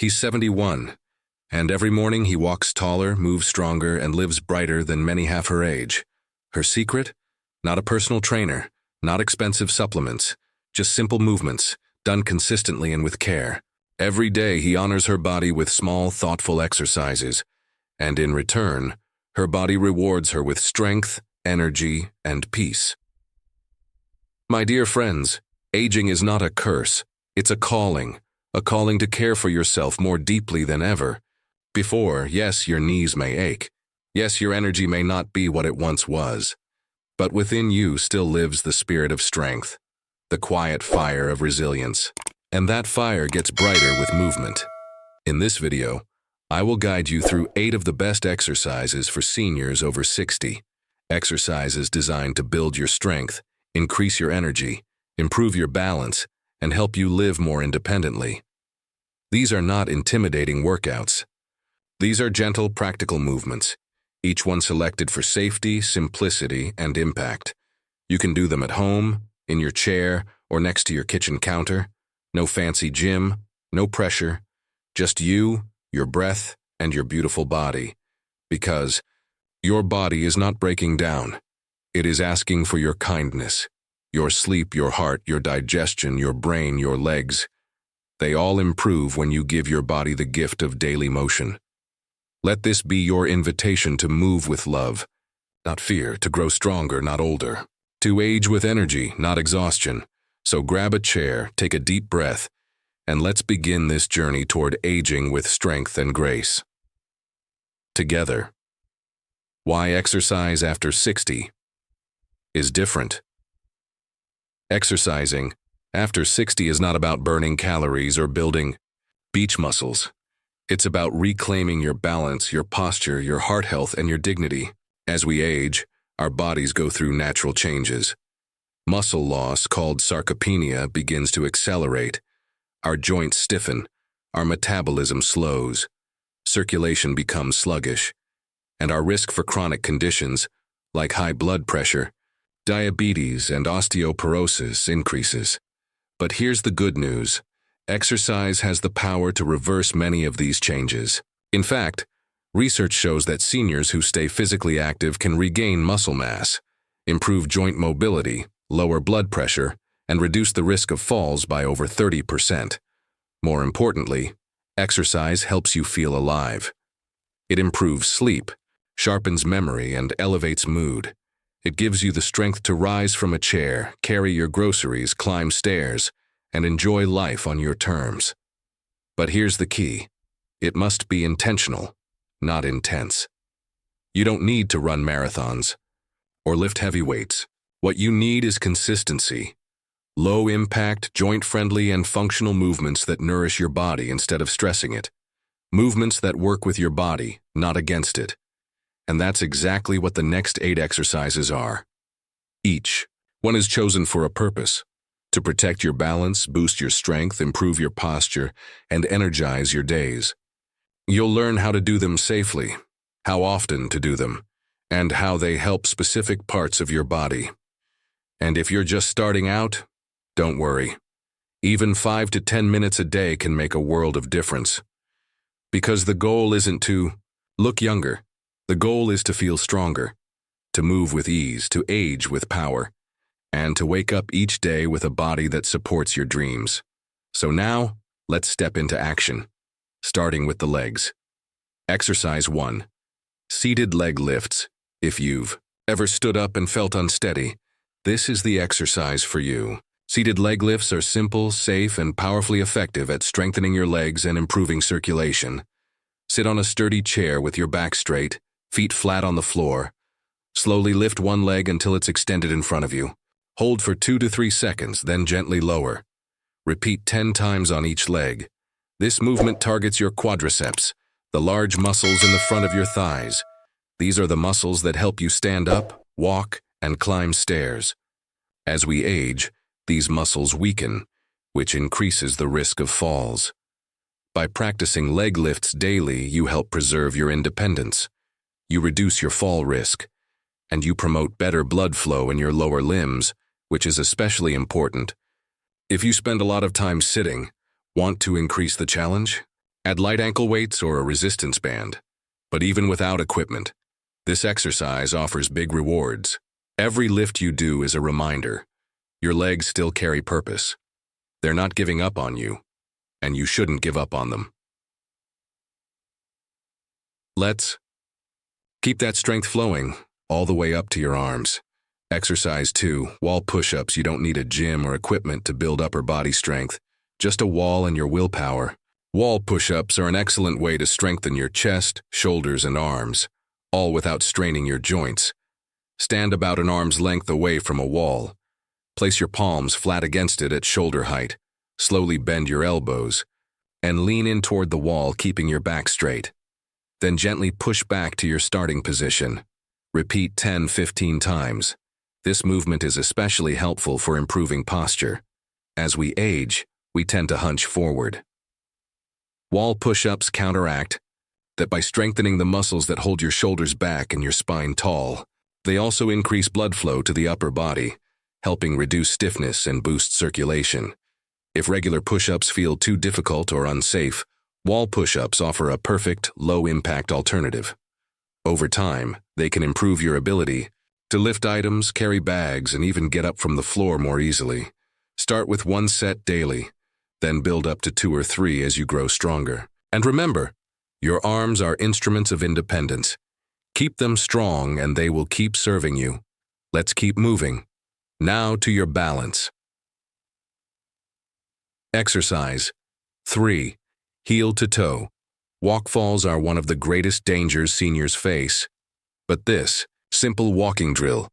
He's 71, and every morning he walks taller, moves stronger, and lives brighter than many half her age. Her secret? Not a personal trainer, not expensive supplements, just simple movements, done consistently and with care. Every day he honors her body with small, thoughtful exercises, and in return, her body rewards her with strength, energy, and peace. My dear friends, aging is not a curse, it's a calling to care for yourself more deeply than ever. Before, yes, your knees may ache. Yes, your energy may not be what it once was. But within you still lives the spirit of strength, the quiet fire of resilience. And that fire gets brighter with movement. In this video, I will guide you through 8 of the best exercises for seniors over 60. Exercises designed to build your strength, increase your energy, improve your balance, and help you live more independently. These are not intimidating workouts. These are gentle, practical movements, each one selected for safety, simplicity, and impact. You can do them at home, in your chair, or next to your kitchen counter. No fancy gym, no pressure, just you, your breath, and your beautiful body. Because your body is not breaking down. It is asking for your kindness. Your sleep, your heart, your digestion, your brain, your legs. They all improve when you give your body the gift of daily motion. Let this be your invitation to move with love, not fear, to grow stronger, not older, to age with energy, not exhaustion. So grab a chair, take a deep breath, and let's begin this journey toward aging with strength and grace. Together. Why exercise after 60 is different. Exercising after 60 is not about burning calories or building beach muscles. It's about reclaiming your balance, your posture, your heart health, and your dignity. As we age, our bodies go through natural changes. Muscle loss, called sarcopenia, begins to accelerate. Our joints stiffen, our metabolism slows, circulation becomes sluggish, and our risk for chronic conditions, like high blood pressure, diabetes, and osteoporosis increases. But here's the good news. Exercise has the power to reverse many of these changes. In fact, research shows that seniors who stay physically active can regain muscle mass, improve joint mobility, lower blood pressure, and reduce the risk of falls by over 30%. More importantly, exercise helps you feel alive. It improves sleep, sharpens memory, and elevates mood. It gives you the strength to rise from a chair, carry your groceries, climb stairs, and enjoy life on your terms. But here's the key. It must be intentional, not intense. You don't need to run marathons or lift heavy weights. What you need is consistency. Low-impact, joint-friendly, and functional movements that nourish your body instead of stressing it. Movements that work with your body, not against it. And that's exactly what the next 8 exercises are. Each one is chosen for a purpose: to protect your balance, boost your strength, improve your posture, and energize your days. You'll learn how to do them safely, how often to do them, and how they help specific parts of your body. And if you're just starting out, don't worry. Even 5 to 10 minutes a day can make a world of difference. Because the goal isn't to look younger. The goal is to feel stronger, to move with ease, to age with power, and to wake up each day with a body that supports your dreams. So now, let's step into action, starting with the legs. Exercise 1. Seated leg lifts. If you've ever stood up and felt unsteady, this is the exercise for you. Seated leg lifts are simple, safe, and powerfully effective at strengthening your legs and improving circulation. Sit on a sturdy chair with your back straight, feet flat on the floor. Slowly lift one leg until it's extended in front of you. Hold for 2 to 3 seconds, then gently lower. Repeat 10 times on each leg. This movement targets your quadriceps, the large muscles in the front of your thighs. These are the muscles that help you stand up, walk, and climb stairs. As we age, these muscles weaken, which increases the risk of falls. By practicing leg lifts daily, you help preserve your independence. You reduce your fall risk, and you promote better blood flow in your lower limbs, which is especially important. If you spend a lot of time sitting, want to increase the challenge? Add light ankle weights or a resistance band. But even without equipment, this exercise offers big rewards. Every lift you do is a reminder. Your legs still carry purpose. They're not giving up on you, and you shouldn't give up on them. Let's keep that strength flowing all the way up to your arms. Exercise 2, wall push-ups. You don't need a gym or equipment to build upper body strength, just a wall and your willpower. Wall push-ups are an excellent way to strengthen your chest, shoulders, and arms, all without straining your joints. Stand about an arm's length away from a wall. Place your palms flat against it at shoulder height. Slowly bend your elbows, and lean in toward the wall, keeping your back straight. Then gently push back to your starting position. Repeat 10-15 times. This movement is especially helpful for improving posture. As we age, we tend to hunch forward. Wall push-ups counteract that by strengthening the muscles that hold your shoulders back and your spine tall. They also increase blood flow to the upper body, helping reduce stiffness and boost circulation. If regular push-ups feel too difficult or unsafe, wall push-ups offer a perfect, low-impact alternative. Over time, they can improve your ability to lift items, carry bags, and even get up from the floor more easily. Start with 1 set daily, then build up to 2 or 3 as you grow stronger. And remember, your arms are instruments of independence. Keep them strong and they will keep serving you. Let's keep moving. Now to your balance. Exercise 3. Heel to toe. Walk falls are one of the greatest dangers seniors face. But this simple walking drill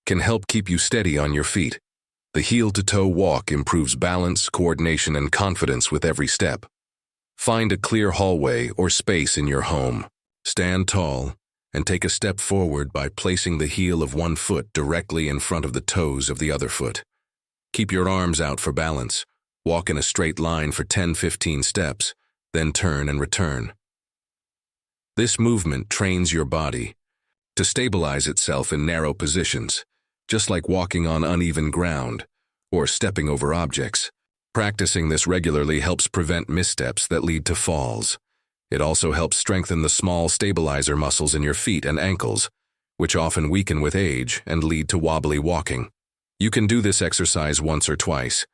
can help keep you steady on your feet. The heel-to-toe walk improves balance, coordination, and confidence with every step. Find a clear hallway or space in your home. Stand tall and take a step forward by placing the heel of one foot directly in front of the toes of the other foot. Keep your arms out for balance. Walk in a straight line for 10-15 steps, then turn and return. This movement trains your body to stabilize itself in narrow positions, just like walking on uneven ground or stepping over objects. Practicing this regularly helps prevent missteps that lead to falls. It also helps strengthen the small stabilizer muscles in your feet and ankles, which often weaken with age and lead to wobbly walking. You can do this exercise once or twice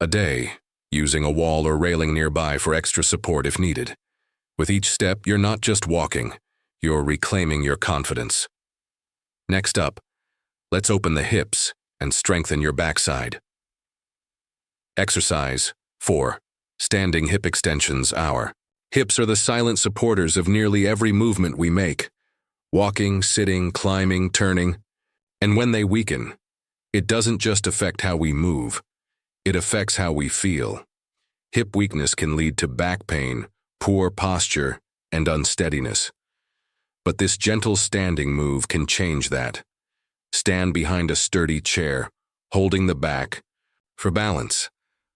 a day, using a wall or railing nearby for extra support if needed. With each step, you're not just walking, you're reclaiming your confidence. Next up, let's open the hips and strengthen your backside. Exercise 4. Standing hip extensions. Our hips are the silent supporters of nearly every movement we make. Walking, sitting, climbing, turning. And when they weaken, it doesn't just affect how we move, it affects how we feel. Hip weakness can lead to back pain, poor posture, and unsteadiness. But this gentle standing move can change that. Stand behind a sturdy chair, holding the back. For balance,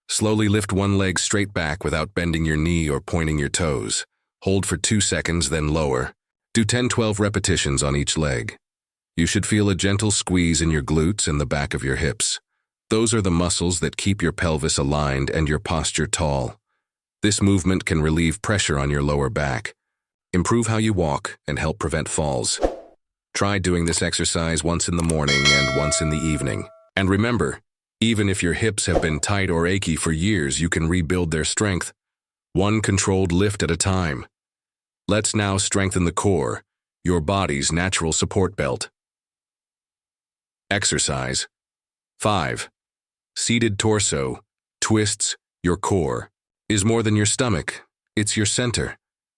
slowly lift one leg straight back without bending your knee or pointing your toes. Hold for 2 seconds, then lower. Do 10-12 repetitions on each leg. You should feel a gentle squeeze in your glutes and the back of your hips. Those are the muscles that keep your pelvis aligned and your posture tall. This movement can relieve pressure on your lower back, improve how you walk, and help prevent falls. Try doing this exercise once in the morning and once in the evening. And remember, even if your hips have been tight or achy for years, you can rebuild their strength, one controlled lift at a time. Let's now strengthen the core, your body's natural support belt. Exercise 5. Seated torso. Twists your core. Is more than your stomach, it's your center.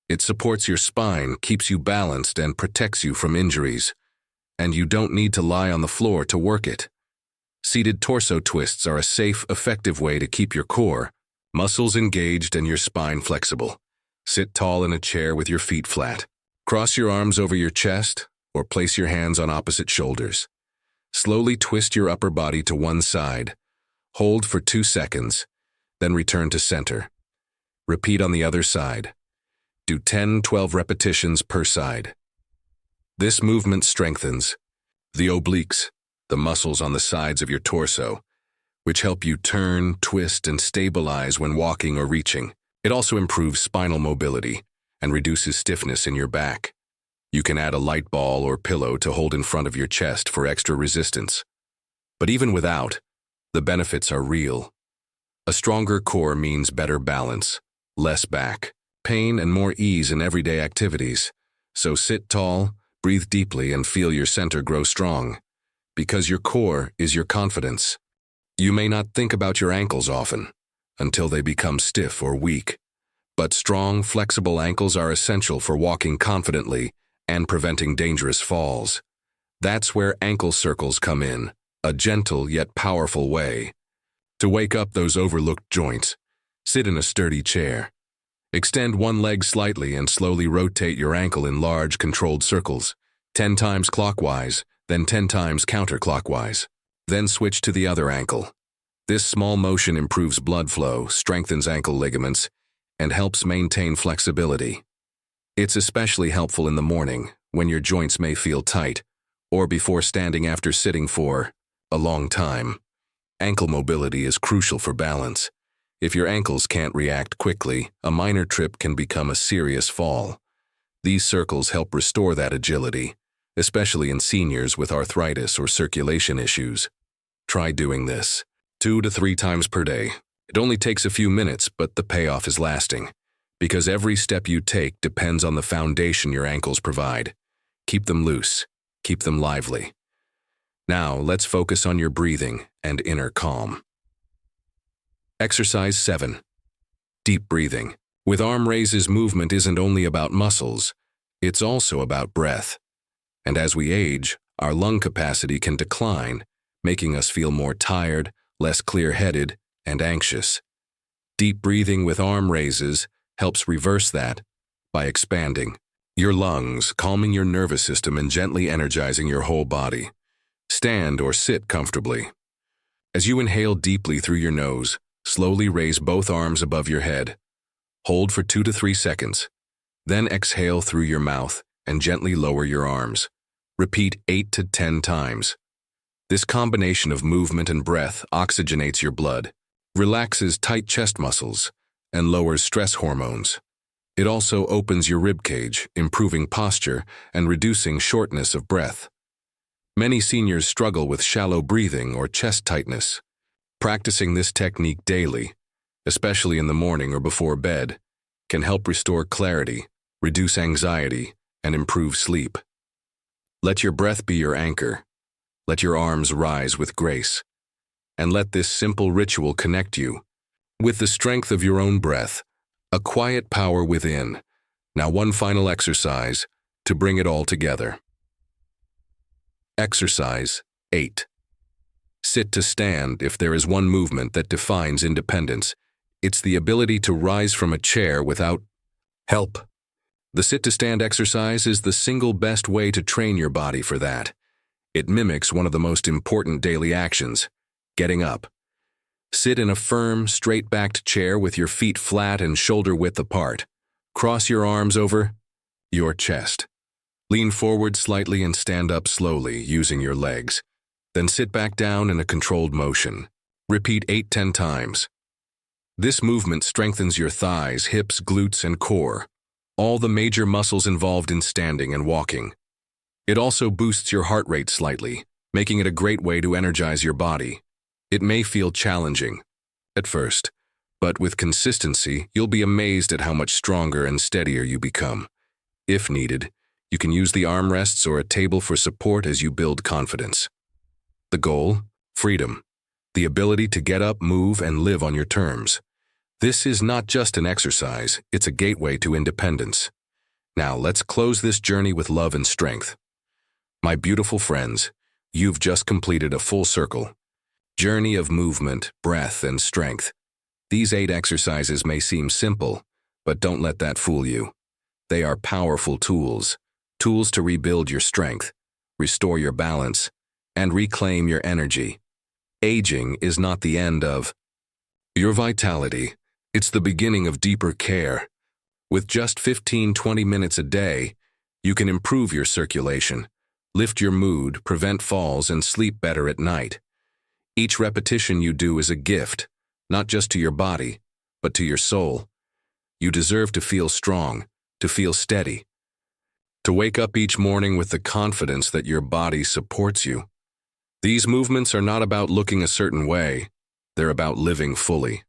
It supports your spine, keeps you balanced, and protects you from injuries. And you don't need to lie on the floor to work it. Seated torso twists are a safe, effective way to keep your core, muscles engaged, and your spine flexible. Sit tall in a chair with your feet flat. Cross your arms over your chest, or place your hands on opposite shoulders. Slowly twist your upper body to one side. Hold for 2 seconds, then return to center. Repeat on the other side. Do 10-12 repetitions per side. This movement strengthens the obliques, the muscles on the sides of your torso, which help you turn, twist, and stabilize when walking or reaching. It also improves spinal mobility and reduces stiffness in your back. You can add a light ball or pillow to hold in front of your chest for extra resistance. But even without, the benefits are real. A stronger core means better balance, less back pain, and more ease in everyday activities. So sit tall, breathe deeply, and feel your center grow strong. Because your core is your confidence. You may not think about your ankles often, until they become stiff or weak. But strong, flexible ankles are essential for walking confidently and preventing dangerous falls. That's where ankle circles come in, a gentle yet powerful way. To wake up those overlooked joints, sit in a sturdy chair. Extend one leg slightly and slowly rotate your ankle in large, controlled circles, 10 times clockwise, then 10 times counterclockwise. Then switch to the other ankle. This small motion improves blood flow, strengthens ankle ligaments, and helps maintain flexibility. It's especially helpful in the morning, when your joints may feel tight, or before standing after sitting for a long time. Ankle mobility is crucial for balance. If your ankles can't react quickly, a minor trip can become a serious fall. These circles help restore that agility, especially in seniors with arthritis or circulation issues. Try doing this 2 to 3 times per day. It only takes a few minutes, but the payoff is lasting, because every step you take depends on the foundation your ankles provide. Keep them loose, keep them lively. Now, let's focus on your breathing and inner calm. Exercise 7. Deep breathing. With arm raises, movement isn't only about muscles, it's also about breath. And as we age, our lung capacity can decline, making us feel more tired, less clear-headed, and anxious. Deep breathing with arm raises helps reverse that by expanding your lungs, calming your nervous system, and gently energizing your whole body. Stand or sit comfortably. As you inhale deeply through your nose, slowly raise both arms above your head. Hold for 2 to 3 seconds. Then exhale through your mouth and gently lower your arms. Repeat 8 to 10 times. This combination of movement and breath oxygenates your blood, relaxes tight chest muscles, and lowers stress hormones. It also opens your rib cage, improving posture and reducing shortness of breath. Many seniors struggle with shallow breathing or chest tightness. Practicing this technique daily, especially in the morning or before bed, can help restore clarity, reduce anxiety, and improve sleep. Let your breath be your anchor. Let your arms rise with grace. And let this simple ritual connect you with the strength of your own breath, a quiet power within. Now one final exercise to bring it all together. Exercise 8. Sit to stand. If there is one movement that defines independence, it's the ability to rise from a chair without help. The sit-to-stand exercise is the single best way to train your body for that. It mimics one of the most important daily actions, getting up. Sit in a firm, straight-backed chair with your feet flat and shoulder-width apart. Cross your arms over your chest. Lean forward slightly and stand up slowly, using your legs. Then sit back down in a controlled motion. Repeat 8-10 times. This movement strengthens your thighs, hips, glutes, and core, all the major muscles involved in standing and walking. It also boosts your heart rate slightly, making it a great way to energize your body. It may feel challenging at first, but with consistency, you'll be amazed at how much stronger and steadier you become. If needed, you can use the armrests or a table for support as you build confidence. The goal? Freedom. The ability to get up, move, and live on your terms. This is not just an exercise, it's a gateway to independence. Now let's close this journey with love and strength. My beautiful friends, you've just completed a full circle. Journey of movement, breath, and strength. These 8 exercises may seem simple, but don't let that fool you. They are powerful tools to rebuild your strength, restore your balance, and reclaim your energy. Aging is not the end of your vitality. It's the beginning of deeper care. With just 15-20 minutes a day, you can improve your circulation, lift your mood, prevent falls, and sleep better at night. Each repetition you do is a gift, not just to your body, but to your soul. You deserve to feel strong, to feel steady, to wake up each morning with the confidence that your body supports you. These movements are not about looking a certain way. They're about living fully,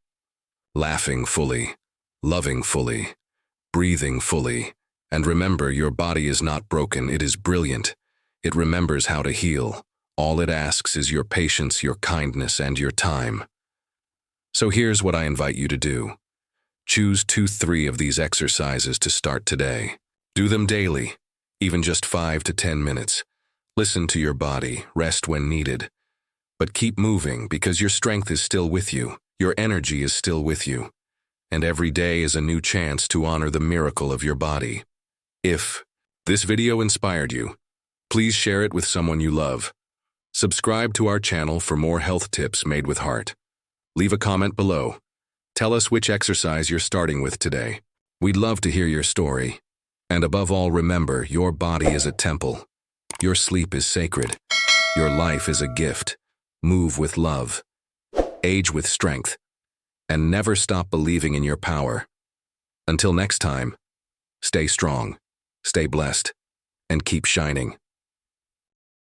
laughing fully, loving fully, breathing fully. And remember, your body is not broken, it is brilliant. It remembers how to heal. All it asks is your patience, your kindness, and your time. So here's what I invite you to do. Choose 2-3 of these exercises to start today. Do them daily, even just 5 to 10 minutes. Listen to your body, rest when needed. But keep moving because your strength is still with you, your energy is still with you. And every day is a new chance to honor the miracle of your body. If this video inspired you, please share it with someone you love. Subscribe to our channel for more health tips made with heart. Leave a comment below. Tell us which exercise you're starting with today. We'd love to hear your story. And above all, remember, your body is a temple. Your sleep is sacred. Your life is a gift. Move with love. Age with strength. And never stop believing in your power. Until next time, stay strong, stay blessed, and keep shining.